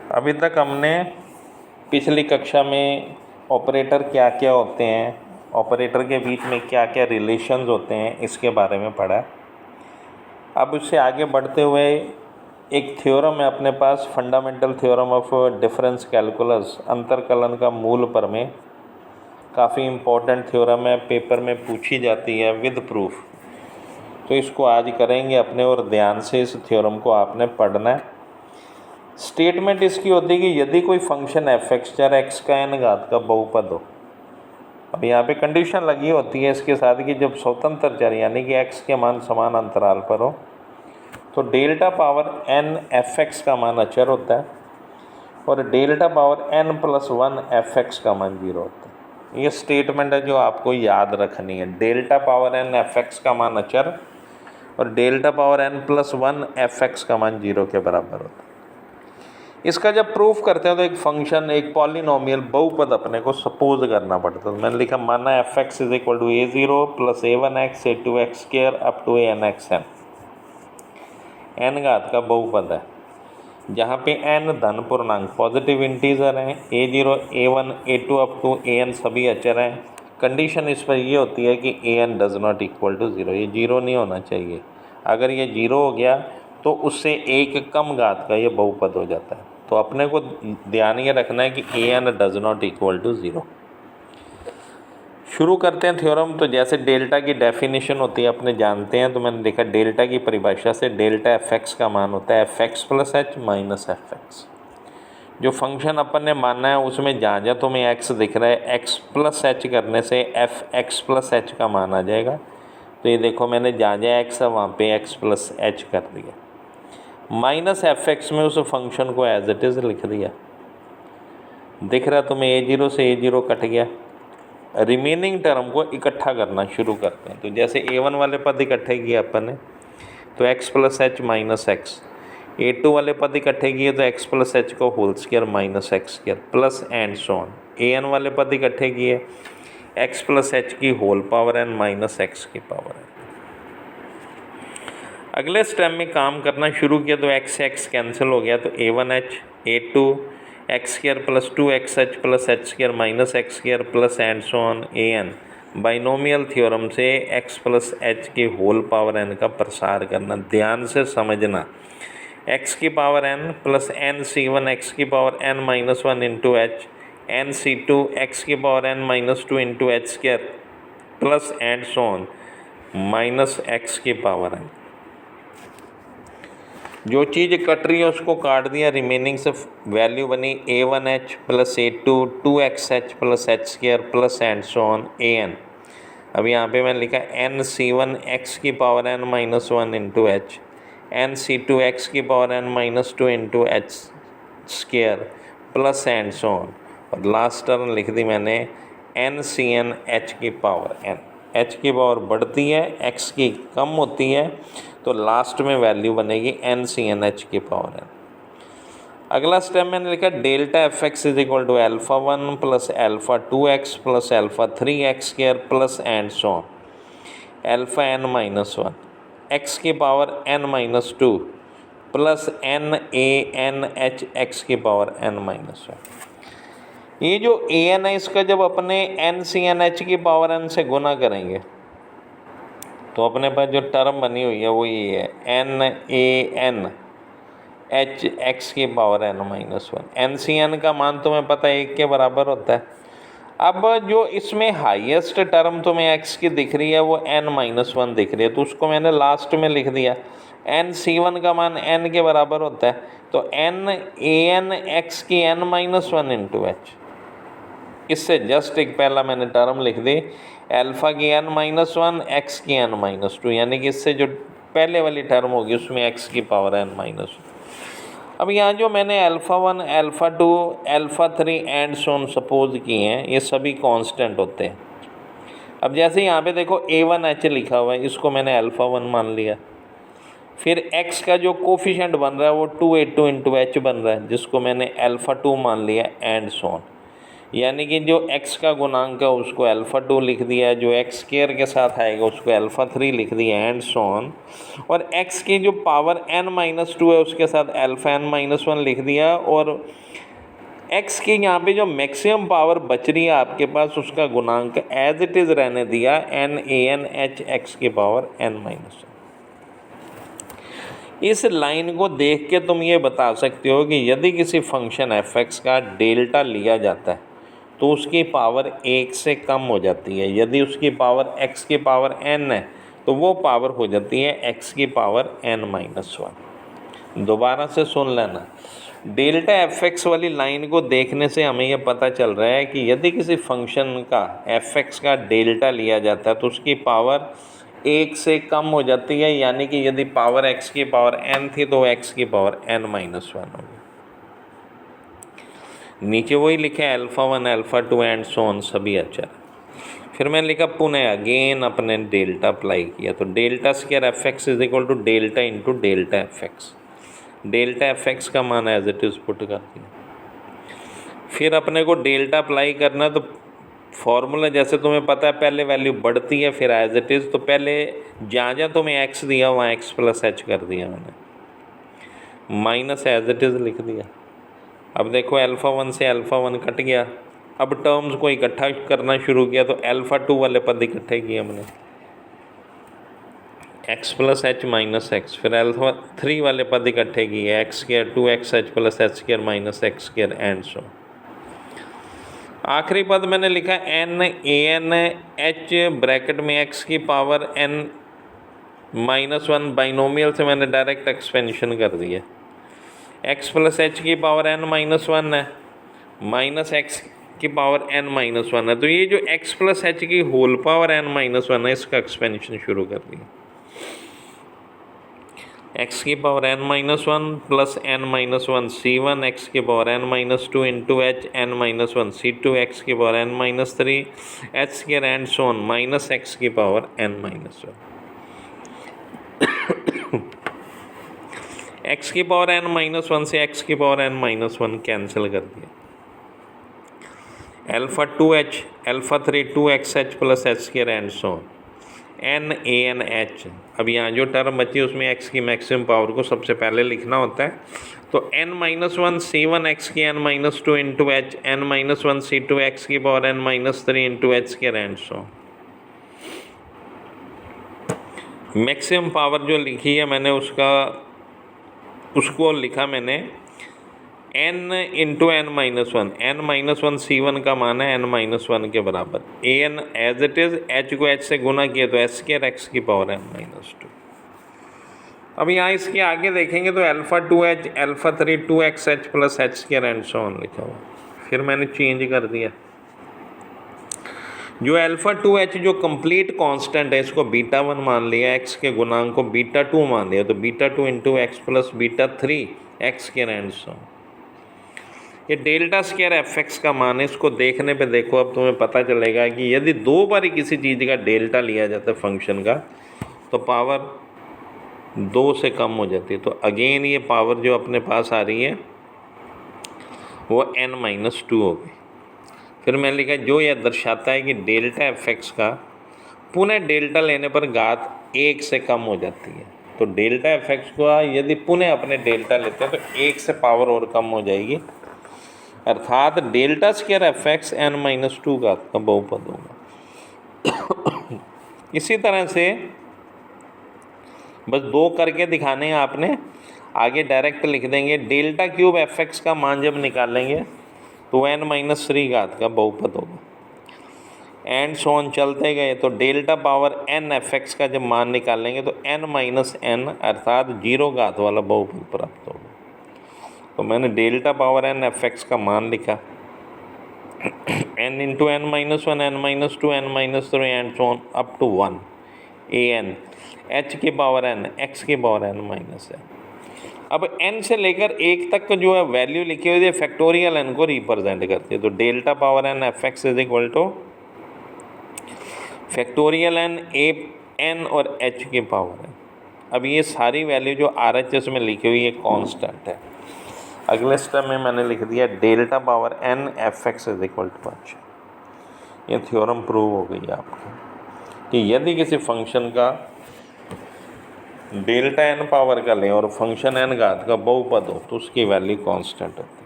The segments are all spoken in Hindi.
अभी तक हमने पिछली कक्षा में ऑपरेटर क्या क्या होते हैं, ऑपरेटर के बीच में क्या क्या रिलेशंस होते हैं, इसके बारे में पढ़ा। अब उससे आगे बढ़ते हुए एक थ्योरम है अपने पास, fundamental theorem of difference calculus, अंतरकलन का मूल प्रमेय। काफ़ी इम्पोर्टेंट थ्योरम है, पेपर में पूछी जाती है विद प्रूफ। तो इसको आज करेंगे अपने, और ध्यान से इस थ्योरम को आपने पढ़ना है। स्टेटमेंट इसकी होती है कि यदि कोई फंक्शन एफ एक्स चार एक्स का एन घात का बहुपद हो। अब यहाँ पे कंडीशन लगी होती है इसके साथ कि जब स्वतंत्र चर यानी कि एक्स के मान समान अंतराल पर हो तो delta power n f x का मान अचर होता है और delta power n plus one f x का मान जीरो होता है। ये स्टेटमेंट है जो आपको याद रखनी है। Delta power n f x का मान अचर और delta power n plus one f x का मान जीरो के बराबर होता है। इसका जब प्रूफ करते हैं तो एक फंक्शन, एक पॉलिनोमियल बहुपद अपने को सपोज करना पड़ता है। तो मैंने लिखा माना f x is equal to a zero plus a one x a two x square up to a n x n. N घात का बहुपद है जहाँ पे एन धन पूर्णांक पॉजिटिव इंटीजर हैं, a zero a one a two up to a n सभी अचर हैं। कंडीशन इस पर ये होती है कि a n does not equal to zero, ये जीरो नहीं होना चाहिए। अगर ये जीरो हो गया तो उससे एक कम घात का ये बहुपद हो जाता है। तो अपने को ध्यान ये रखना है कि a n does not equal to zero. शुरू करते हैं थ्योरम। तो जैसे डेल्टा की डेफिनेशन होती है अपने जानते हैं, तो मैंने देखा डेल्टा की परिभाषा से डेल्टा एफ एक्स का मान होता है F x plus h minus F x. जो फंक्शन अपन ने माना है उसमें जहाँ जहाँ तुम्हें एक्स दिख रहा है, एक्स प्लस एच करने से एफ एक्स प्लस एच का मान आ जाएगा। तो ये देखो मैंने जहाँ जहाँ एक्स है वहाँ पे एक्स प्लस एच कर दिया। माइनस एफ एक्स में उस फंक्शन को एज इट इज़ लिख दिया। दिख रहा तुम्हें ए जीरो से ए जीरो कट गया। रिमेनिंग टर्म को इकट्ठा करना शुरू करते हैं। तो जैसे ए वन वाले पद इकट्ठे किए अपन ने तो x plus h minus x, a two वाले पद इकट्ठे किए तो एक्स प्लस एच को whole square minus x square plus and so on. A n वाले पद इकट्ठे किए एक्स प्लस एच की whole power n minus x की पावर एन। अगले स्टेप में काम करना शुरू किया तो एक्स एक्स कैंसिल हो गया, तो a one h a two x square plus two x h plus h square minus x square plus and so on a n. Binomial theorem से एक्स प्लस एच की होल पावर एन का प्रसार करना। ध्यान से समझना, एक्स की power n plus n c one x की power n minus one into h, n c two x की power n minus two into h square plus and so on minus x की पावर एन। जो चीज़ कट रही है उसको काट दिया, रिमेनिंग से वैल्यू बनी a one h plus a two two x h plus h square plus and so on a n. अब यहाँ पे मैंने लिखा एन सी वन एक्स की power n minus one into h, n c two x की power n minus two into h square plus and so on. और लास्ट टर्म लिख दी मैंने एन सी एन एच की पावर एन। एच की पावर बढ़ती है, एक्स की कम होती है, तो लास्ट में वैल्यू बनेगी एन सी एन एच की पावर एन। अगला स्टेप मैंने लिखा delta f x is equal to alpha one plus alpha two x plus alpha three x square plus and so on alpha n minus one x की power n minus two plus n a n h x की पावर एन माइनस वन। ये जो ए एन है इसका जब अपने एन सी एन एच की पावर एन से गुना करेंगे तो अपने पास जो टर्म बनी हुई है वो ये है n a n h x की power n minus one. N c n का मान तुम्हें पता है एक के बराबर होता है। अब जो इसमें हाईएस्ट टर्म तुम्हें एक्स की दिख रही है वो एन माइनस वन दिख रही है, तो उसको मैंने लास्ट में लिख दिया। एन सी वन का मान एन के बराबर होता है, तो एन ए एन एक्स की n minus one into h. इससे जस्ट एक पहला मैंने टर्म लिख दी एल्फ़ा की एन माइनस वन एक्स की एन माइनस टू, यानी कि इससे जो पहले वाली टर्म होगी उसमें एक्स की पावर एन माइनस वन। अब यहाँ जो मैंने alpha one alpha two alpha three and so on suppose किए हैं ये सभी कांस्टेंट होते हैं। अब जैसे यहाँ पे देखो ए वन एच लिखा हुआ है, इसको मैंने अल्फ़ा वन मान लिया। फिर एक्स का जो कोफिशिएंट बन रहा है वो two a two into h बन रहा है, जिसको मैंने अल्फ़ा टू मान लिया एंड सोन। यानी कि जो x का गुणांक है उसको अल्फ़ा 2 लिख दिया, जो x स्क्वायर के साथ आएगा उसको अल्फ़ा 3 लिख दिया, एंड सो ऑन। और x की जो पावर n-2 है उसके साथ अल्फ़ा n-1 लिख दिया, और x की यहाँ पे जो मैक्सिमम पावर बच रही है आपके पास उसका गुणांक एज इट इज़ रहने दिया, n x की पावर n-1। इस लाइन को देख के तुम ये बता सकते हो कि यदि किसी फंक्शन f(x) का डेल्टा लिया जाता है तो उसकी पावर 1 से कम हो जाती है। यदि उसकी पावर x की पावर n है तो वो पावर हो जाती है x की पावर n-1। दोबारा से सुन लेना, डेल्टा f(x) वाली लाइन को देखने से हमें यह पता चल रहा है कि यदि किसी फंक्शन का f(x) का डेल्टा लिया जाता है तो उसकी पावर 1 से कम हो जाती है, यानी कि यदि पावर x की पावर n थी तो x की पावर n-1 होगी। नीचे वही लिखे alpha 1 alpha 2 and so on सभी अचर। फिर मैंने लिखा पुनः अगेन अपने डेल्टा अप्लाई किया, तो delta square f(x) is equal to delta into delta f(x)। Delta f(x) का मान एज इट इज़ पुट कर दिया। फिर अपने को डेल्टा अप्लाई करना, तो फॉर्मूला जैसे तुम्हें पता है पहले वैल्यू बढ़ती है फिर एज इट इज़, तो पहले जहाँ जहाँ तुम्हें x दिया वहाँ x प्लस h कर दिया मैंने, माइनस एज इट इज़ लिख दिया। अब देखो अल्फ़ा 1 से अल्फ़ा 1 कट गया, अब टर्म्स को इकट्ठा करना शुरू किया तो अल्फ़ा 2 वाले पद इकट्ठे किए हमने, x plus h minus x, फिर अल्फ़ा 3 वाले पद इकट्ठे किए, x square 2xh plus h square minus x square and सो। आखिरी पद मैंने लिखा n(an)h ब्रैकेट में x की पावर n-1 बाइनोमियल से मैंने डायरेक्ट एक्सपेंशन कर दिया। x प्लस h की पावर n-1 है माइनस x की पावर n-1 है, तो ये जो x प्लस h की होल पावर n-1 है इसका एक्सपेंशन शुरू कर दिया। x की power n-1 plus n-1 c1, x की power n-2 into h n-1 c2, x की power n-3 h square and so on minus x की पावर n-1। x की पावर n-1 से x की पावर n-1 कैंसिल कर दिया, alpha 2h alpha 3 2xh plus h square and so on n(an)h। अब यहाँ जो टर्म बची उसमें x की मैक्सिमम पावर को सबसे पहले लिखना होता है, तो n-1 c1 x की n-2 into h n-1 c2 x की power n-3 into h square and so. Maximum power जो लिखी है मैंने उसको लिखा मैंने n into n-1, n-1 c1 का मान है n-1 के बराबर, an as it is, h को h से गुना किया तो h स्क्वायर x की पावर n-2। अब यहाँ इसके आगे देखेंगे तो alpha 2h alpha 3 2xh plus h square and so on लिखा हुआ, फिर मैंने चेंज कर दिया। जो अल्फ़ा 2h जो कंप्लीट कांस्टेंट है इसको बीटा 1 मान लिया, x के गुणांक को बीटा 2 मान लिया, तो beta 2 into x plus beta 3 x square and सो। ये डेल्टा स्क्वायर f(x) का मान है, इसको देखने पे देखो अब तुम्हें पता चलेगा कि यदि दो बार किसी चीज़ का डेल्टा लिया जाता है फंक्शन का तो पावर 2 से कम हो जाती है। तो अगेन ये पावर जो अपने पास आ रही है वो n-2 हो गई। फिर मैंने लिखा जो यह दर्शाता है कि डेल्टा f(x) का पुनः डेल्टा लेने पर घात 1 से कम हो जाती है। तो डेल्टा f(x) का यदि पुनः अपने डेल्टा लेते हैं तो 1 से पावर और कम हो जाएगी, अर्थात डेल्टा स्क्वायर f(x) n-2 घात का बहुपद होगा। इसी तरह से बस 2 करके दिखाने हैं आपने, आगे डायरेक्ट लिख देंगे डेल्टा क्यूब f(x) का मान जब निकालेंगे तो n-3 घात का बहुपद होगा, एंड सो ऑन चलते गए तो डेल्टा पावर n f(x) का जब मान निकालेंगे तो n-n अर्थात 0 घात वाला बहुपद प्राप्त होगा। तो मैंने डेल्टा पावर n f(x) का मान लिखा n into n-1 n-2 n-3 and so on up to 1 an h की पावर n x की पावर n-n। अब n से लेकर 1 तक जो है वैल्यू लिखी हुई है फैक्टोरियल n को रिप्रेजेंट करती है, तो delta power n f(x) is equal two factorial n a n और h की पावर है। अब ये सारी वैल्यू जो RHS में लिखी हुई है कांस्टेंट है। अगले स्टेप में मैंने लिख दिया delta power n f x is equal to h। ये थ्योरम प्रूव हो गई आपको कि यदि किसी फंक्शन का डेल्टा एन पावर का लें और फंक्शन एन घात का बहुपद हो तो उसकी वैल्यू कांस्टेंट होती है।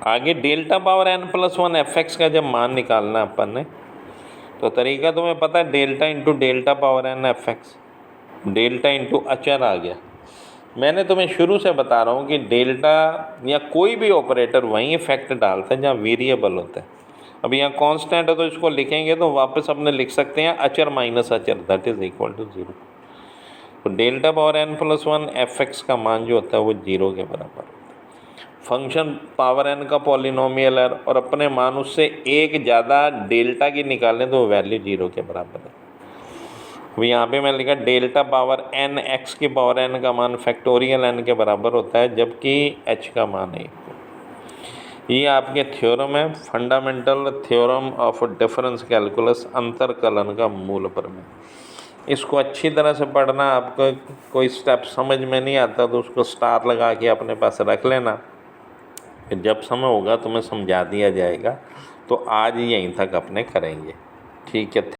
आगे delta power n plus one f x का जब मान निकालना अपन ने तो तरीका तुम्हें पता है, delta into delta power n f x, delta into अचर आ गया। मैंने तुम्हें शुरू से बता रहा हूँ कि डेल्टा या कोई भी ऑपरेटर वहीं इफेक्ट डालता है जहाँ वेरिएबल होता है। अब यहाँ कांस्टेंट है तो इसको लिखेंगे तो वापस अपने लिख सकते हैं अचर माइनस अचर, दैट इज इक्वल टू 0। तो delta power n plus one f x का मान जो होता है वो 0 के बराबर होता है। फंक्शन पावर एन का पॉलिनोमियल है और अपने मान उससे एक ज़्यादा डेल्टा की निकालें तो वैल्यू 0 के बराबर है। अब यहाँ पे मैं लिखा डेल्टा पावर एन एक्स की पावर एन का मान फैक्टोरियल एन के बराबर होता है जबकि एच का मान है। ये आपके थ्योरम है, fundamental theorem of difference calculus, अंतर कलन का मूल प्रमेय। इसको अच्छी तरह से पढ़ना। आपको कोई स्टेप समझ में नहीं आता तो उसको स्टार लगा के अपने पास रख लेना, फिर जब समय होगा तुम्हें समझा दिया जाएगा। तो आज यहीं तक अपने करेंगे, ठीक है।